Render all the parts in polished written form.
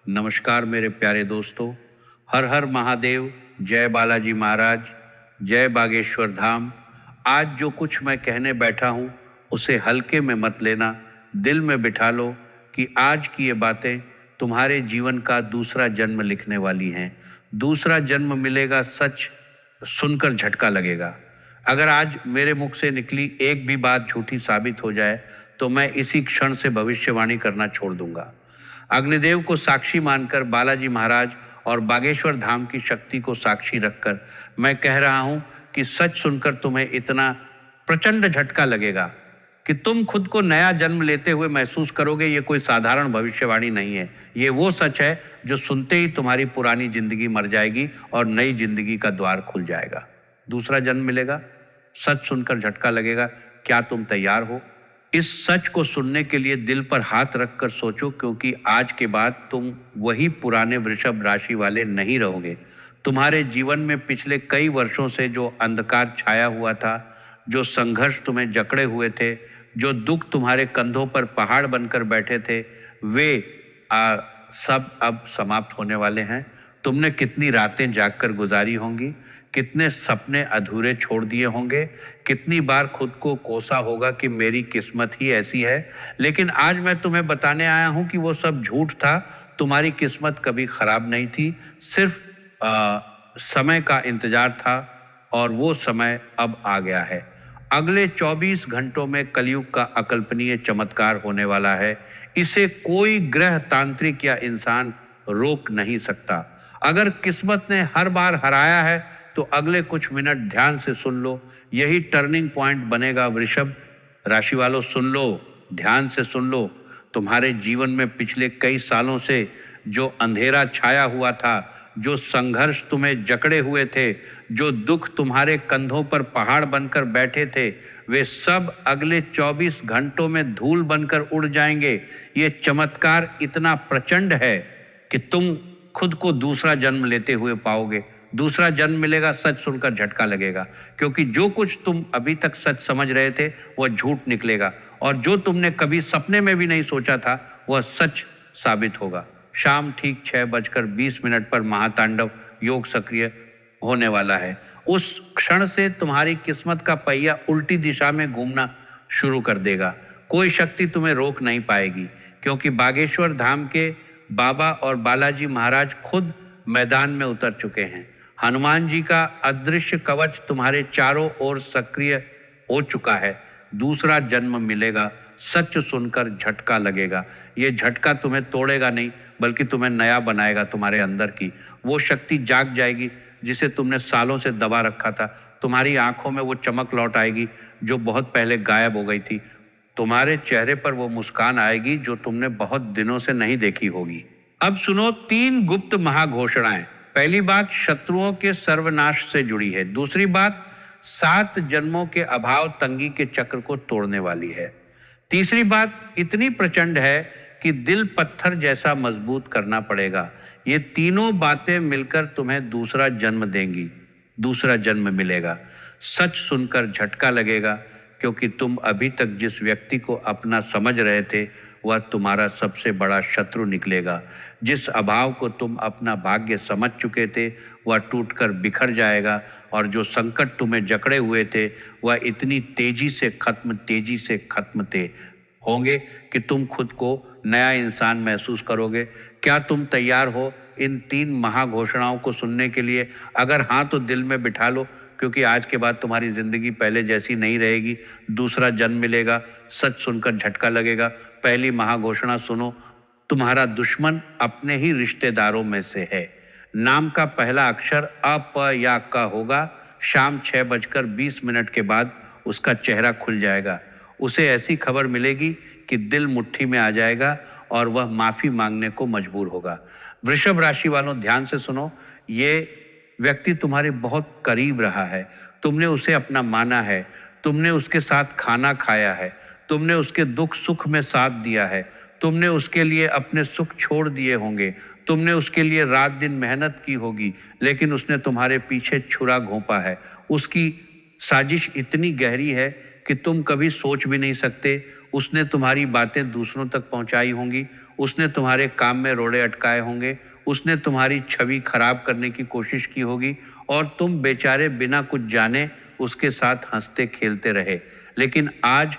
नमस्कार मेरे प्यारे दोस्तों। हर हर महादेव। जय बालाजी महाराज। जय बागेश्वर धाम। आज जो कुछ मैं कहने बैठा हूँ उसे हल्के में मत लेना, दिल में बिठा लो कि आज की ये बातें तुम्हारे जीवन का दूसरा जन्म लिखने वाली हैं। दूसरा जन्म मिलेगा, सच सुनकर झटका लगेगा। अगर आज मेरे मुख से निकली एक भी बात झूठी साबित हो जाए तो मैं इसी क्षण से भविष्यवाणी करना छोड़ दूंगा। अग्निदेव को साक्षी मानकर, बालाजी महाराज और बागेश्वर धाम की शक्ति को साक्षी रखकर मैं कह रहा हूं कि सच सुनकर तुम्हें इतना प्रचंड झटका लगेगा कि तुम खुद को नया जन्म लेते हुए महसूस करोगे। ये कोई साधारण भविष्यवाणी नहीं है, ये वो सच है जो सुनते ही तुम्हारी पुरानी जिंदगी मर जाएगी और नई जिंदगी का द्वार खुल जाएगा। दूसरा जन्म मिलेगा, सच सुनकर झटका लगेगा। क्या तुम तैयार हो? इस सच को सुनने के लिए दिल पर हाथ रखकर सोचो, क्योंकि आज के बाद तुम वही पुराने वृषभ राशि वाले नहीं रहोगे। तुम्हारे जीवन में पिछले कई वर्षों से जो अंधकार छाया हुआ था, जो संघर्ष तुम्हें जकड़े हुए थे, जो दुख तुम्हारे कंधों पर पहाड़ बनकर बैठे थे, वे सब अब समाप्त होने वाले हैं। तुमने कितनी रातें जागकर गुजारी होंगी, कितने सपने अधूरे छोड़ दिए होंगे, कितनी बार खुद को कोसा होगा कि मेरी किस्मत ही ऐसी है। लेकिन आज मैं तुम्हें बताने आया हूं कि वो सब झूठ था। तुम्हारी किस्मत कभी खराब नहीं थी, सिर्फ समय का इंतजार था और वो समय अब आ गया है। अगले 24 घंटों में कलयुग का अकल्पनीय चमत्कार होने वाला है। इसे कोई ग्रह तांत्रिक या इंसान रोक नहीं सकता। अगर किस्मत ने हर बार हराया है तो अगले कुछ मिनट ध्यान से सुन लो, यही टर्निंग पॉइंट बनेगा। वृषभ राशि वालों, सुन लो, ध्यान से सुन लो। तुम्हारे जीवन में पिछले कई सालों से जो अंधेरा छाया हुआ था, जो संघर्ष तुम्हें जकड़े हुए थे, जो दुख तुम्हारे कंधों पर पहाड़ बनकर बैठे थे, वे सब अगले 24 घंटों में धूल बनकर उड़ जाएंगे। ये चमत्कार इतना प्रचंड है कि तुम खुद को दूसरा जन्म लेते हुए पाओगे। दूसरा जन्म मिलेगा, सच सुनकर झटका लगेगा, क्योंकि जो कुछ तुम अभी तक सच समझ रहे थे वह झूठ निकलेगा और जो तुमने कभी सपने में भी नहीं सोचा था वह सच साबित होगा। शाम ठीक 6:20 पर महातांडव योग सक्रिय होने वाला है। उस क्षण से तुम्हारी किस्मत का पहिया उल्टी दिशा में घूमना शुरू कर देगा। कोई शक्ति तुम्हें रोक नहीं पाएगी, क्योंकि बागेश्वर धाम के बाबा और बालाजी महाराज खुद मैदान में उतर चुके हैं। हनुमान जी का अदृश्य कवच तुम्हारे चारों ओर सक्रिय हो चुका है। दूसरा जन्म मिलेगा, सच सुनकर झटका लगेगा। ये झटका तुम्हें तोड़ेगा नहीं, बल्कि तुम्हें नया बनाएगा। तुम्हारे अंदर की वो शक्ति जाग जाएगी जिसे तुमने सालों से दबा रखा था। तुम्हारी आंखों में वो चमक लौट आएगी जो बहुत पहले गायब हो गई थी। तुम्हारे चेहरे पर वो मुस्कान आएगी जो तुमने बहुत दिनों से नहीं देखी होगी। अब सुनो 3 गुप्त महाघोषणाएं। पहली बात शत्रुओं के सर्वनाश से जुड़ी है। दूसरी बात 7 जन्मों के अभाव तंगी के चक्र को तोड़ने वाली है। तीसरी बात इतनी प्रचंड है कि दिल पत्थर जैसा मजबूत करना पड़ेगा। ये तीनों बातें मिलकर तुम्हें दूसरा जन्म देंगी। दूसरा जन्म मिलेगा, सच सुनकर झटका लगेगा, क्योंकि तुम अभी तक जिस व्यक्ति को अपना समझ रहे थे वह तुम्हारा सबसे बड़ा शत्रु निकलेगा। जिस अभाव को तुम अपना भाग्य समझ चुके थे वह टूटकर बिखर जाएगा और जो संकट तुम्हें जकड़े हुए थे वह इतनी तेजी से खत्म थे होंगे कि तुम खुद को नया इंसान महसूस करोगे। क्या तुम तैयार हो इन 3 महाघोषणाओं को सुनने के लिए? अगर हाँ तो दिल में बिठा लो, क्योंकि आज के बाद तुम्हारी जिंदगी पहले जैसी नहीं रहेगी। दूसरा जन्म मिलेगा, सच सुनकर झटका लगेगा। पहली महाघोषणा सुनो, तुम्हारा दुश्मन अपने ही रिश्तेदारों में से है। नाम का पहला अक्षर अ, प या क होगा। शाम 6:20 के बाद उसका चेहरा खुल जाएगा। उसे ऐसी खबर मिलेगी कि दिल मुट्ठी में आ जाएगा और वह माफी मांगने को मजबूर होगा। वृषभ राशि वालों, ध्यान से सुनो। ये व्यक्ति तुम्हारे बहुत करीब रहा है। तुमने उसे अपना माना है, तुमने उसके साथ खाना खाया है, तुमने उसके दुख सुख में साथ दिया है, तुमने उसके लिए अपने सुख छोड़ दिए होंगे, तुमने उसके लिए रात दिन मेहनत की होगी, लेकिन उसने तुम्हारे पीछे छुरा घोंपा है। उसकी साजिश इतनी गहरी है कि तुम कभी सोच भी नहीं सकते। उसने तुम्हारी बातें दूसरों तक पहुंचाई होंगी, उसने तुम्हारे काम में रोड़े अटकाए होंगे, उसने तुम्हारी छवि खराब करने की कोशिश की होगी और तुम बेचारे बिना कुछ जाने उसके साथ हंसते खेलते रहे। लेकिन आज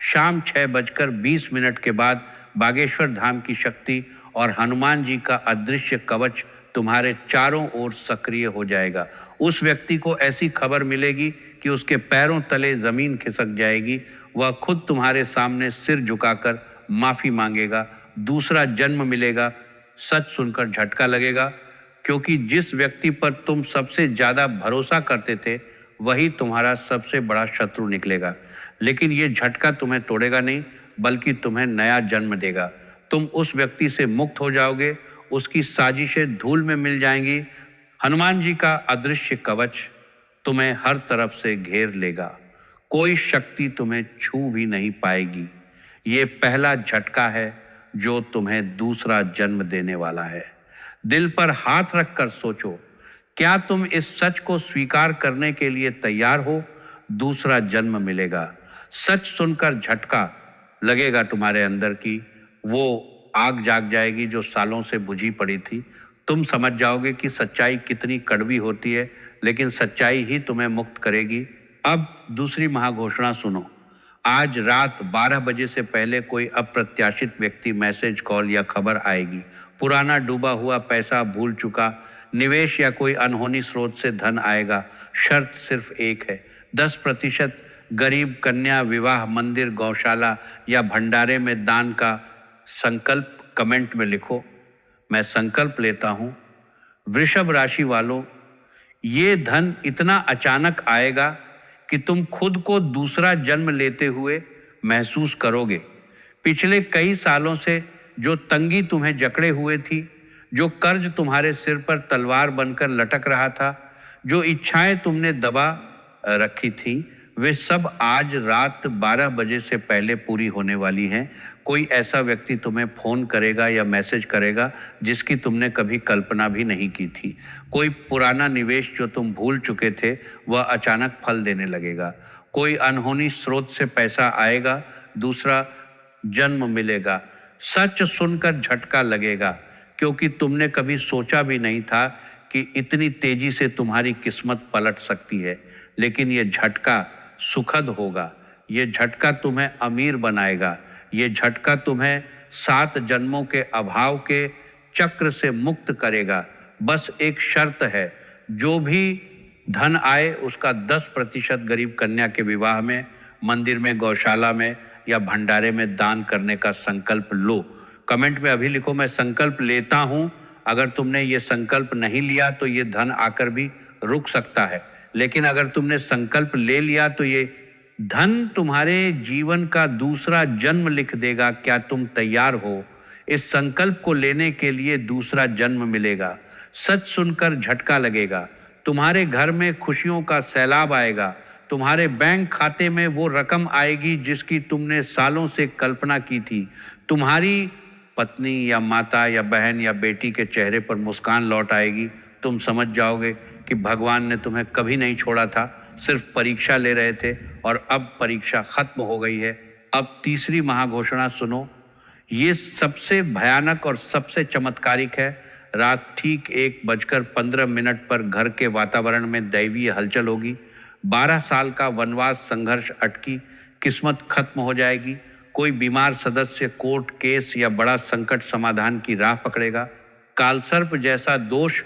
शाम 6:20 के बाद बागेश्वर धाम की शक्ति और हनुमान जी का अदृश्य कवच तुम्हारे चारों ओर सक्रिय हो जाएगा। उस व्यक्ति को ऐसी खबर मिलेगी कि उसके पैरों तले जमीन खिसक जाएगी। वह खुद तुम्हारे सामने सिर झुकाकर माफी मांगेगा। दूसरा जन्म मिलेगा। सच सुनकर झटका लगेगा, क्योंकि जिस व्यक्ति पर तुम सबसे ज्यादा भरोसा करते थे वही तुम्हारा सबसे बड़ा शत्रु निकलेगा। लेकिन ये झटका तुम्हें तोड़ेगा नहीं, बल्कि तुम्हें नया जन्म देगा। तुम उस व्यक्ति से मुक्त हो जाओगे, उसकी साजिशें धूल में मिल जाएंगी। हनुमान जी का अदृश्य कवच तुम्हें हर तरफ से घेर लेगा। कोई शक्ति तुम्हें छू भी नहीं पाएगी। ये पहला झटका है जो तुम्हें दूसरा जन्म देने वाला है। दिल पर हाथ रखकर सोचो, क्या तुम इस सच को स्वीकार करने के लिए तैयार हो? दूसरा जन्म मिलेगा। सच सुनकर झटका लगेगा तुम्हारे अंदर की वो आग जाग जाएगी जो सालों से बुझी पड़ी थी। तुम समझ जाओगे कि सच्चाई कितनी कड़वी होती है, लेकिन सच्चाई ही तुम्हें मुक्त करेगी। अब दूसरी महाघोषणा सुनो। आज रात 12 बजे से पहले कोई अप्रत्याशित व्यक्ति, मैसेज, कॉल या खबर आएगी। पुराना डूबा हुआ पैसा, भूल चुका निवेश या कोई अनहोनी स्रोत से धन आएगा। शर्त सिर्फ एक है, 10% गरीब कन्या विवाह, मंदिर, गौशाला या भंडारे में दान का संकल्प कमेंट में लिखो। मैं संकल्प लेता हूं, वृषभ राशि वालों, ये धन इतना अचानक आएगा कि तुम खुद को दूसरा जन्म लेते हुए महसूस करोगे। पिछले कई सालों से जो तंगी तुम्हें जकड़े हुए थी, जो कर्ज तुम्हारे सिर पर तलवार बनकर लटक रहा था, जो इच्छाएं तुमने दबा रखी थी, वे सब आज रात 12 बजे से पहले पूरी होने वाली हैं। कोई ऐसा व्यक्ति तुम्हें फोन करेगा या मैसेज करेगा जिसकी तुमने कभी कल्पना भी नहीं की थी। कोई पुराना निवेश जो तुम भूल चुके थे वह अचानक फल देने लगेगा। कोई अनहोनी स्रोत से पैसा आएगा, दूसरा जन्म मिलेगा। सच सुनकर झटका लगेगा, क्योंकि तुमने कभी सोचा भी नहीं था कि इतनी तेजी से तुम्हारी किस्मत पलट सकती है। लेकिन ये झटका सुखद होगा। ये झटका तुम्हें अमीर बनाएगा। ये झटका तुम्हें 7 जन्मों के अभाव के चक्र से मुक्त करेगा। बस एक शर्त है, जो भी धन आए उसका 10% गरीब कन्या के विवाह में, मंदिर में, गौशाला में या भंडारे में दान करने का संकल्प लो। कमेंट में अभी लिखो, मैं संकल्प लेता हूं। अगर तुमने ये संकल्प नहीं लिया तो ये धन आकर भी रुक सकता है, लेकिन अगर तुमने संकल्प ले लिया तो ये धन तुम्हारे जीवन का दूसरा जन्म लिख देगा। क्या तुम तैयार हो? इस संकल्प को लेने के लिए दूसरा जन्म मिलेगा। सच सुनकर झटका लगेगा। तुम्हारे घर में खुशियों का सैलाब आएगा। तुम्हारे बैंक खाते में वो रकम आएगी जिसकी तुमने सालों से कल्पना की थी। तुम्हारी पत्नी या माता या बहन या बेटी के चेहरे पर मुस्कान लौट आएगी। तुम समझ जाओगे कि भगवान ने तुम्हें कभी नहीं छोड़ा था, सिर्फ परीक्षा ले रहे थे और अब परीक्षा खत्म हो गई है। अब तीसरी महाघोषणा सुनो। ये सबसे भयानक और सबसे चमत्कारिक है। रात ठीक 1:15 पर घर के वातावरण में दैवीय हलचल होगी। 12 साल का वनवास संघर्ष अटकी किस्मत खत्म हो जाएगी। कोई बीमार सदस्य कोर्ट केस या बड़ा संकट समाधान की राह पकड़ेगा। कालसर्प जैसा दोष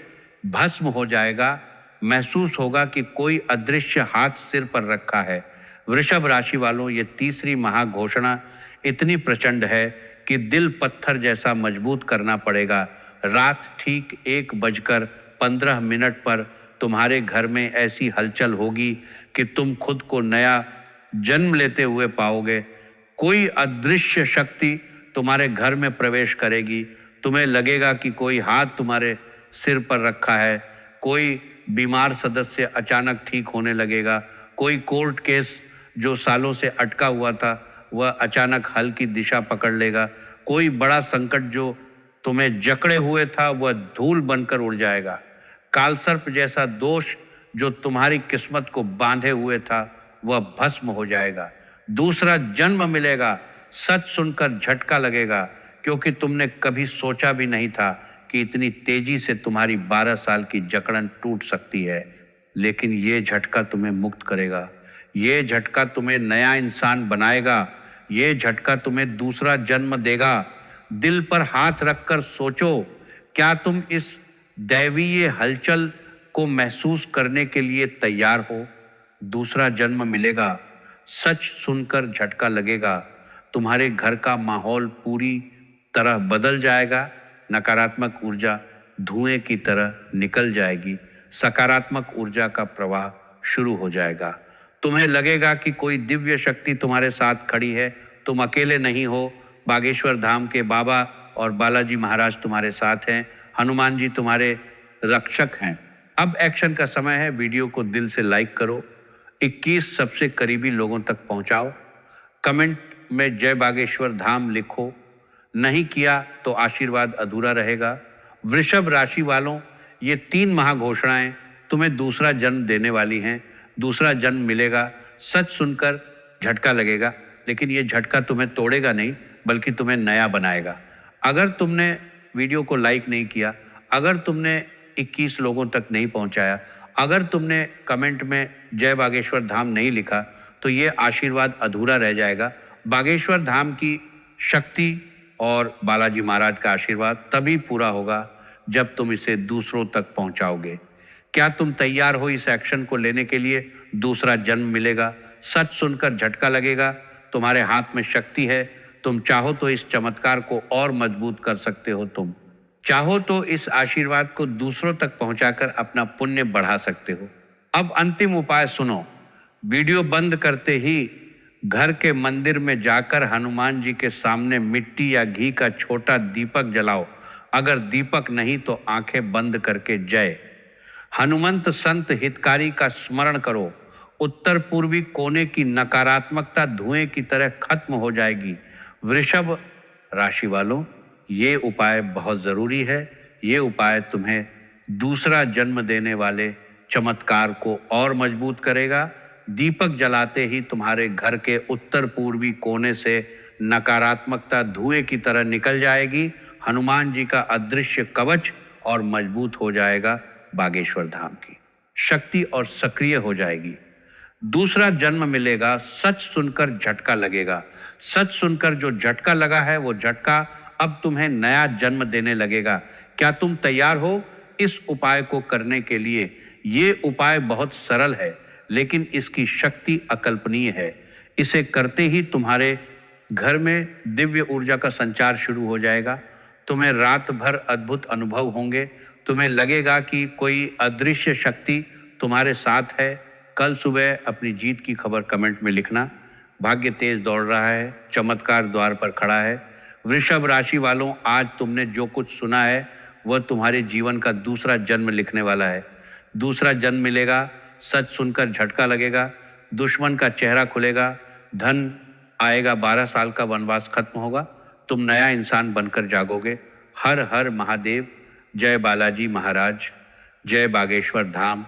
भस्म हो जाएगा। महसूस होगा कि कोई अदृश्य हाथ सिर पर रखा है। वृषभ राशि वालों, ये तीसरी महाघोषणा इतनी प्रचंड है कि दिल पत्थर जैसा मजबूत करना पड़ेगा। रात ठीक 1:15 पर तुम्हारे घर में ऐसी हलचल होगी कि तुम खुद को नया जन्म लेते हुए पाओगे। कोई अदृश्य शक्ति तुम्हारे घर में प्रवेश करेगी। तुम्हें लगेगा कि कोई हाथ तुम्हारे सिर पर रखा है। कोई बीमार सदस्य अचानक ठीक होने लगेगा। कोई कोर्ट केस जो सालों से अटका हुआ था वह अचानक हल की दिशा पकड़ लेगा। कोई बड़ा संकट जो तुम्हें जकड़े हुए था वह धूल बनकर उड़ जाएगा। कालसर्प जैसा दोष जो तुम्हारी किस्मत को बांधे हुए था वह भस्म हो जाएगा। दूसरा जन्म मिलेगा। सच सुनकर झटका लगेगा, क्योंकि तुमने कभी सोचा भी नहीं था कि इतनी तेजी से तुम्हारी 12 साल की जकड़न टूट सकती है। लेकिन ये झटका तुम्हें मुक्त करेगा, ये झटका तुम्हें नया इंसान बनाएगा, ये झटका तुम्हें दूसरा जन्म देगा। दिल पर हाथ रखकर सोचो, क्या तुम इस दैवीय हलचल को महसूस करने के लिए तैयार हो? दूसरा जन्म मिलेगा, सच सुनकर झटका लगेगा, तुम्हारे घर का माहौल पूरी तरह बदल जाएगा, नकारात्मक ऊर्जा धुएं की तरह निकल जाएगी, सकारात्मक ऊर्जा का प्रवाह शुरू हो जाएगा। तुम्हें लगेगा कि कोई दिव्य शक्ति तुम्हारे साथ खड़ी है, तुम अकेले नहीं हो। बागेश्वर धाम के बाबा और बालाजी महाराज तुम्हारे साथ हैं, हनुमान जी तुम्हारे रक्षक हैं। अब एक्शन का समय है। वीडियो को दिल से लाइक करो, 21 सबसे करीबी लोगों तक पहुंचाओ, कमेंट में जय बागेश्वर धाम लिखो। नहीं किया तो आशीर्वाद अधूरा रहेगा। वृषभ राशि वालों, ये 3 महाघोषणाएं तुम्हें दूसरा जन्म देने वाली हैं। दूसरा जन्म मिलेगा, सच सुनकर झटका लगेगा, लेकिन ये झटका तुम्हें तोड़ेगा नहीं, बल्कि तुम्हें नया बनाएगा। अगर तुमने वीडियो को लाइक नहीं किया, अगर तुमने 21 लोगों तक नहीं पहुंचाया, अगर तुमने कमेंट में जय बागेश्वर धाम नहीं लिखा, तो ये आशीर्वाद अधूरा रह जाएगा। बागेश्वर धाम की शक्ति और बालाजी महाराज का आशीर्वाद तभी पूरा होगा जब तुम इसे दूसरों तक पहुंचाओगे। क्या तुम तैयार हो इस एक्शन को लेने के लिए? दूसरा जन्म मिलेगा, सच सुनकर झटका लगेगा, तुम्हारे हाथ में शक्ति है। तुम चाहो तो इस चमत्कार को और मजबूत कर सकते हो। तुम चाहो तो इस आशीर्वाद को दूसरों तक पहुंचाकर अपना पुण्य बढ़ा सकते हो। अब अंतिम उपाय सुनो। वीडियो बंद करते ही घर के मंदिर में जाकर हनुमान जी के सामने मिट्टी या घी का छोटा दीपक जलाओ। अगर दीपक नहीं तो आंखें बंद करके जय हनुमंत संत हितकारी का स्मरण करो। उत्तर पूर्वी कोने की नकारात्मकता धुएं की तरह खत्म हो जाएगी। वृषभ राशि वालों, ये उपाय बहुत जरूरी है। ये उपाय तुम्हें दूसरा जन्म देने वाले चमत्कार को और मजबूत करेगा। दीपक जलाते ही तुम्हारे घर के उत्तर पूर्वी कोने से नकारात्मकता धुएं की तरह निकल जाएगी। हनुमान जी का अदृश्य कवच और मजबूत हो जाएगा। बागेश्वर धाम की शक्ति और सक्रिय हो जाएगी। दूसरा जन्म मिलेगा, सच सुनकर झटका लगेगा। सच सुनकर जो झटका लगा है, वो झटका अब तुम्हें नया जन्म देने लगेगा। क्या तुम तैयार हो इस उपाय को करने के लिए? ये उपाय बहुत सरल है, लेकिन इसकी शक्ति अकल्पनीय है। इसे करते ही तुम्हारे घर में दिव्य ऊर्जा का संचार शुरू हो जाएगा। तुम्हें रात भर अद्भुत अनुभव होंगे। तुम्हें लगेगा कि कोई अदृश्य शक्ति तुम्हारे साथ है। कल सुबह अपनी जीत की खबर कमेंट में लिखना। भाग्य तेज दौड़ रहा है, चमत्कार द्वार पर खड़ा है। वृषभ राशि वालों, आज तुमने जो कुछ सुना है वह तुम्हारे जीवन का दूसरा जन्म लिखने वाला है। दूसरा जन्म मिलेगा, सच सुनकर झटका लगेगा, दुश्मन का चेहरा खुलेगा, धन आएगा, 12 साल का वनवास खत्म होगा, तुम नया इंसान बनकर जागोगे। हर हर महादेव, जय बालाजी महाराज, जय बागेश्वर धाम।